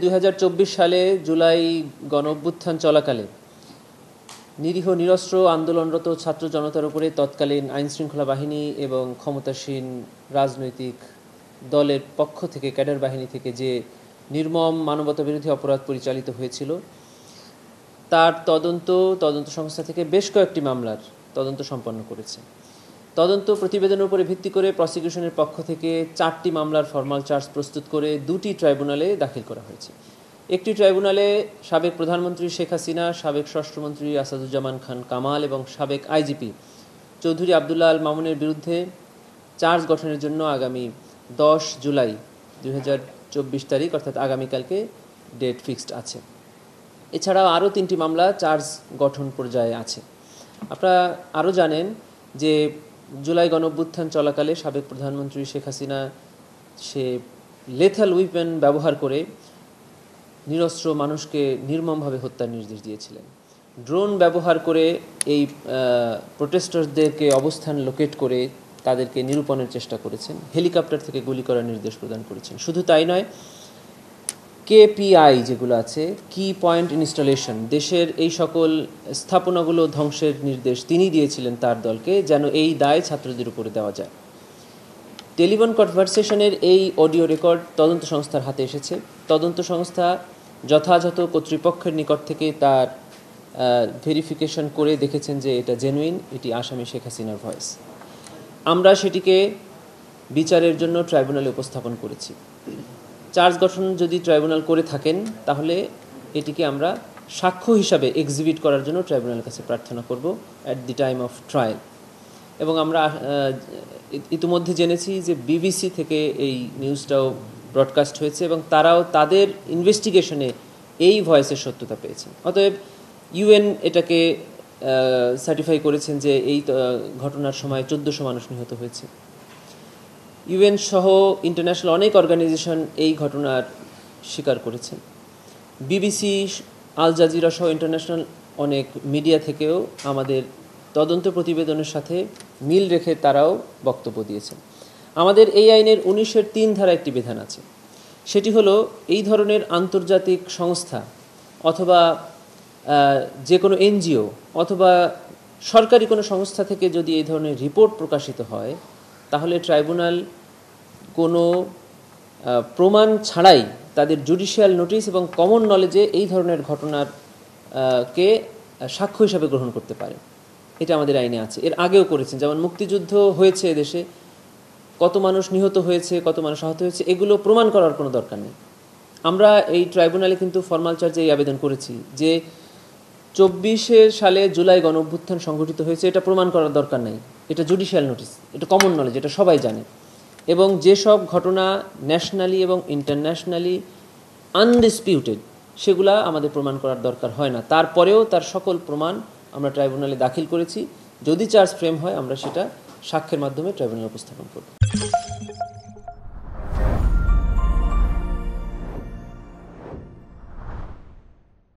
2024 সালে জুলাই গণঅভ্যুত্থান চলাকালে নিরীহ নিরস্ত্র আন্দোলনরত ছাত্র জনতার উপরে তৎকালীন আইনশৃঙ্খলা বাহিনী এবং ক্ষমতাসীন রাজনৈতিক দলের পক্ষ থেকে ক্যাডার বাহিনী থেকে যে নির্মম মানবতাবিরোধী অপরাধ পরিচালিত হয়েছিল তার তদন্ত সংস্থা থেকে বেশ কয়েকটি মামলার তদন্ত সম্পন্ন করেছে। তদন্ত প্রতিবেদনের উপরে ভিত্তি করে প্রসিকিউশনের পক্ষ থেকে 4টি মামলার ফরমাল চার্জ প্রস্তুত করে 2টি ট্রাইব্যুনালে দাখিল করা হয়েছে। একটি ট্রাইব্যুনালে সাবেক প্রধানমন্ত্রী শেখ হাসিনা, সাবেক স্বরাষ্ট্রমন্ত্রী আসাদুজ্জামান খান কামাল এবং সাবেক আইজিপি চৌধুরী আবদুল্লাহ আল মামুনের বিরুদ্ধে চার্জ গঠনের জন্য আগামী 10 জুলাই 2024 তারিখ অর্থাৎ আগামীকালকে ডেট ফিক্সড আছে। এছাড়াও আরও 3টি মামলা চার্জ গঠন পর্যায়ে আছে। আপনারা আরও জানেন যে জুলাই গণঅভ্যুত্থান চলাকালে সাবেক প্রধানমন্ত্রী শেখ হাসিনা সে লেথাল উইপেন ব্যবহার করে নিরস্ত্র মানুষকে নির্মমভাবে হত্যার নির্দেশ দিয়েছিলেন। ড্রোন ব্যবহার করে এই প্রোটেস্টারদেরকে অবস্থান লোকেট করে তাদেরকে নিরূপণের চেষ্টা করেছেন। হেলিকপ্টার থেকে গুলি করার নির্দেশ প্রদান করেছেন। শুধু তাই নয়, কেপিআই যেগুলো আছে, কি পয়েন্ট ইনস্টলেশন, দেশের এই সকল স্থাপনাগুলো ধ্বংসের নির্দেশ তিনি দিয়েছিলেন তার দলকে, যেন এই দায় ছাত্রদের উপরে দেওয়া যায়। টেলিফোন কনভারসেশনের এই অডিও রেকর্ড তদন্ত সংস্থার হাতে এসেছে। তদন্ত সংস্থা যথাযথ কর্তৃপক্ষের নিকট থেকে তার ভেরিফিকেশন করে দেখেছেন যে এটা জেনুইন, এটি আসামি শেখ হাসিনার ভয়েস। আমরা সেটিকে বিচারের জন্য ট্রাইব্যুনালে উপস্থাপন করেছি। চার্জ গঠন যদি ট্রাইব্যুনাল করে থাকেন তাহলে এটিকে আমরা সাক্ষ্য হিসাবে এক্সিবিট করার জন্য ট্রাইব্যুনালের কাছে প্রার্থনা করব at the time of trial. এবং আমরা ইতিমধ্যে জেনেছি যে বিবিসি থেকে এই নিউজটাও ব্রডকাস্ট হয়েছে এবং তারাও তাদের ইনভেস্টিগেশনে এই ভয়েসের সত্যতা পেয়েছেন। অতএব ইউএন এটাকে সার্টিফাই করেছেন যে এই ঘটনার সময় 1400 মানুষ নিহত হয়েছে। ইউএন সহ ইন্টারন্যাশনাল অনেক অর্গানাইজেশন এই ঘটনার স্বীকার করেছেন। বিবিসি, আল জাজিরা সহ ইন্টারন্যাশনাল অনেক মিডিয়া থেকেও আমাদের তদন্ত প্রতিবেদনের সাথে মিল রেখে তারাও বক্তব্য দিয়েছেন। আমাদের এই আইনের 19-এর 3 ধারা একটি বিধান আছে। সেটি হলো এই ধরনের আন্তর্জাতিক সংস্থা অথবা যে কোনো এনজিও অথবা সরকারি কোনো সংস্থা থেকে যদি এই ধরনের রিপোর্ট প্রকাশিত হয় তাহলে ট্রাইব্যুনাল কোনো প্রমাণ ছাড়াই তাদের জুডিশিয়াল নোটিশ এবং কমন নলেজে এই ধরনের ঘটনার কে সাক্ষ্য হিসাবে গ্রহণ করতে পারে। এটা আমাদের আইনে আছে। এর আগেও করেছেন, যেমন মুক্তিযুদ্ধ হয়েছে এদেশে, কত মানুষ নিহত হয়েছে, কত মানুষ আহত হয়েছে, এগুলো প্রমাণ করার কোনো দরকার নেই। আমরা এই ট্রাইব্যুনালে কিন্তু ফরমাল চার্জে এই আবেদন করেছি যে 24 সালে জুলাই গণঅভ্যুত্থান সংঘটিত হয়েছে, এটা প্রমাণ করার দরকার নেই। এটা জুডিশিয়াল নোটিস, এটা কমন নলেজ, এটা সবাই জানে। এবং যেসব ঘটনা ন্যাশনালি এবং ইন্টারন্যাশনালি আনডিসপিউটেড সেগুলা আমাদের প্রমাণ করার দরকার হয় না। তারপরেও তার সকল প্রমাণ আমরা ট্রাইব্যুনালে দাখিল করেছি। যদি চার্জ ফ্রেম হয় আমরা সেটা সাক্ষ্যের মাধ্যমে ট্রাইব্যুনালে উপস্থাপন করব।